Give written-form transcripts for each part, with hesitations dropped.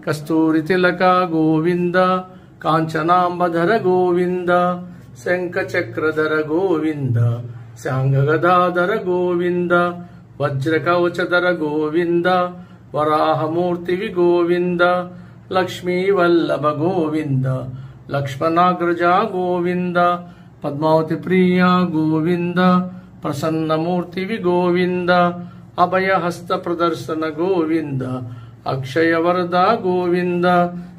కస్తూరితిలక గోవింద కాంచనాంబధర గోవింద శంఖచక్రధర గోవింద శాంగగదాధర గోవింద వజ్రకవచధర గోవింద వరాహమూర్తివి గోవింద లక్ష్మీవల్లభ గోవింద లక్ష్మణాగ్రజ గోవింద పద్మావతి ప్రియ గోవింద ప్రసన్నమూర్తివి గోవింద అభయహస్త ప్రదర్శన గోవింద అక్షయవరద గోవింద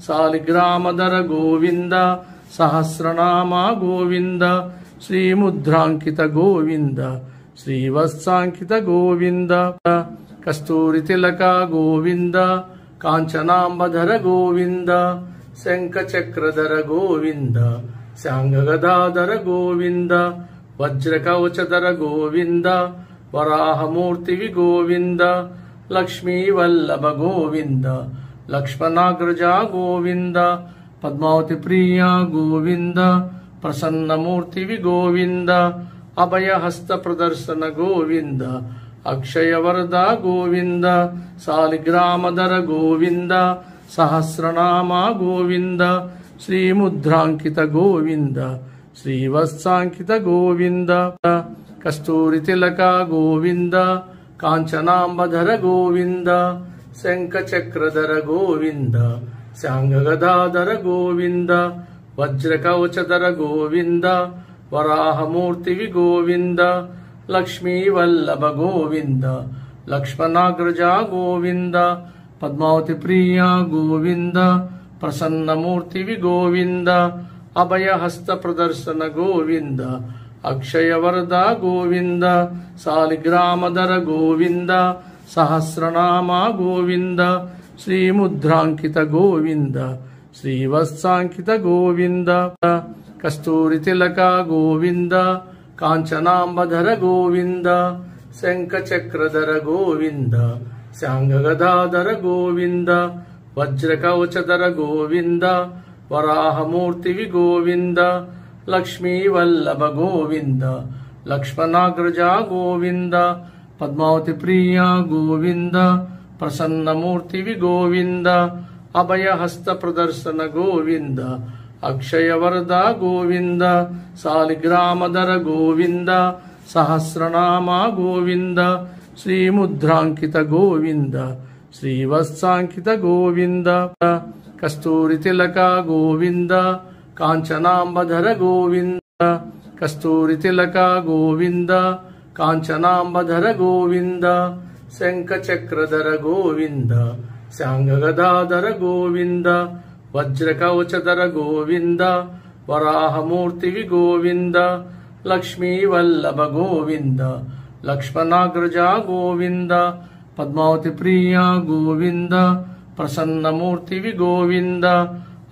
సాలిగ్రామధర గోవింద సహస్రనామ గోవింద శ్రీముద్రాంకిత గోవింద శ్రీవత్సాంకిత గోవింద కస్తూరితిలక గోవింద కాంచనాంబధర గోవింద శంఖచక్రధర గోవింద శాంగగదాధర గోవింద వజ్రకవచధర గోవింద వరాహమూర్తివి గోవింద లక్ష్మీవల్లభ గోవింద లక్ష్మణాగ్రజ గోవింద పద్మావతి ప్రియ గోవింద ప్రసన్నమూర్తివి గోవింద అభయహస్త ప్రదర్శన గోవింద అక్షయవరద గోవింద సాలిగ్రామధర గోవింద సహస్రనామ గోవింద శ్రీముద్రాంకిత గోవింద శ్రీవత్సాంకిత గోవింద కస్తూరితిలక గోవింద కాంచనాంబధర గోవింద శంఖచక్రధర గోవింద శాంగగదాధర గోవింద వజ్రకవచధర గోవింద వరాహమూర్తివి గోవింద లక్ష్మీవల్లభ గోవింద లక్ష్మణాగ్రజ గోవింద పద్మావతి ప్రియ గోవింద ప్రసన్నమూర్తివి గోవింద అభయహస్త ప్రదర్శన గోవింద అక్షయవరద గోవింద సాలిగ్రామధర గోవింద సహస్రనామ గోవింద శ్రీముద్రాంకిత గోవింద శ్రీవత్సాంకిత గోవింద కస్తూరితిలక గోవింద కాంచనాంబధర గోవింద శంఖచక్రధర గోవింద శాంగగదాధర గోవింద వజ్రకవచధర గోవింద వరాహమూర్తివి గోవింద లక్ష్మీవల్లభ గోవింద లక్ష్మణాగ్రజ గోవింద పద్మావతి ప్రియ గోవింద ప్రసన్నమూర్తివి గోవింద అభయహస్త ప్రదర్శన గోవింద అక్షయవరద గోవింద సాలిగ్రామధర గోవింద సహస్రనామ గోవింద శ్రీముద్రాంకిత గోవింద శ్రీవత్సాంకిత గోవింద కస్తూరితిలక గోవింద కాంచనాంబధర గోవింద కస్తూరితిలక గోవింద కాంచనాంబధర గోవింద శంఖచక్రధర గోవింద శాంగగదాధర గోవింద వజ్రకవచధర గోవింద వరాహమూర్తివి గోవింద లక్ష్మీవల్లభ గోవింద లక్ష్మణాగ్రజ గోవింద పద్మావతి ప్రియ గోవింద ప్రసన్నమూర్తివి గోవింద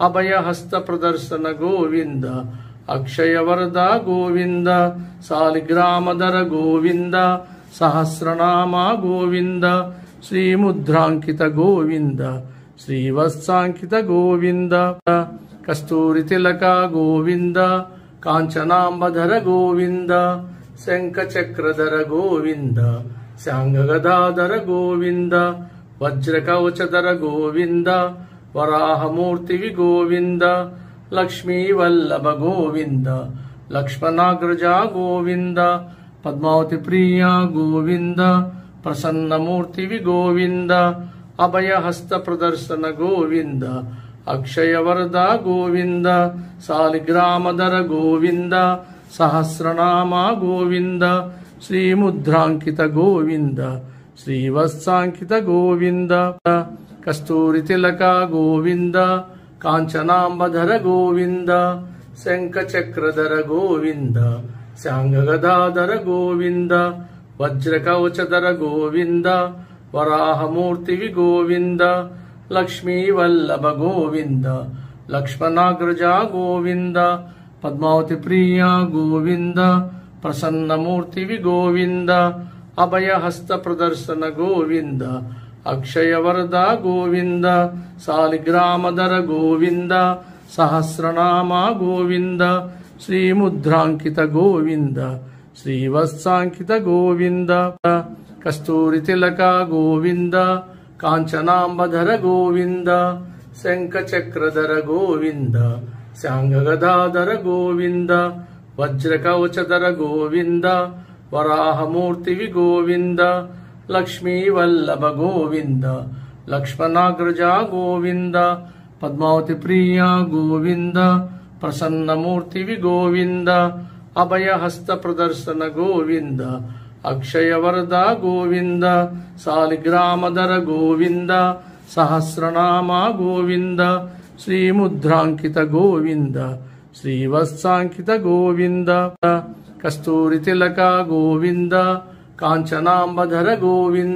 అభయహస్త ప్రదర్శన గోవింద అక్షయవరద గోవింద సాలిగ్రామధర గోవింద సహస్రనామ గోవింద శ్రీముద్రాంకిత గోవింద శ్రీవత్సాంకిత గోవింద కస్తూరితిలక గోవింద కాంచనాంబధర గోవింద శంఖచక్రధర గోవింద శాంగగదాధర గోవింద వజ్రకవచధర గోవింద వరాహమూర్తివి గోవింద లక్ష్మీవల్లభ గోవింద లక్ష్మణాగ్రజ గోవింద పద్మావతి ప్రియ గోవింద ప్రసన్నమూర్తివి గోవింద అభయహస్త ప్రదర్శన గోవింద అక్షయవరద గోవింద సాలిగ్రామధర గోవింద సహస్రనామ గోవింద శ్రీముద్రాంకిత గోవింద శ్రీవత్సాంకిత గోవింద కస్తూరితిలక గోవింద కాంచనాంబధర గోవింద శంఖచక్రధర గోవింద శాంగగదాధర గోవింద వజ్రకవచధర గోవింద వరాహమూర్తివి గోవింద లక్ష్మీవల్లభ గోవింద లక్ష్మణాగ్రజ గోవింద పద్మావతి ప్రియ గోవింద ప్రసన్నమూర్తివి గోవింద అభయహస్త ప్రదర్శన గోవింద అక్షయవరద గోవింద సాలిగ్రామధర గోవింద సహస్రనామ గోవింద శ్రీముద్రాంకిత గోవింద శ్రీవత్సాంకిత గోవింద కస్తూరితిలక గోవింద కాంచనాంబధర గోవింద శంఖచక్రధర గోవింద శాంగగదాధర గోవింద వజ్రకవచధర గోవింద వరాహమూర్తివి గోవింద లక్ష్మీవల్లభ గోవింద లక్ష్మణాగ్రజ గోవింద పద్మావతి ప్రియ గోవింద ప్రసన్నమూర్తివి గోవింద అభయహస్త ప్రదర్శన గోవింద అక్షయవరద గోవింద సాలిగ్రామధర గోవింద సహస్రనామ గోవింద శ్రీముద్రాంకిత గోవింద శ్రీవత్సాంకిత గోవింద కస్తూరి తిలక గోవింద కాంచనాంబధర గోవింద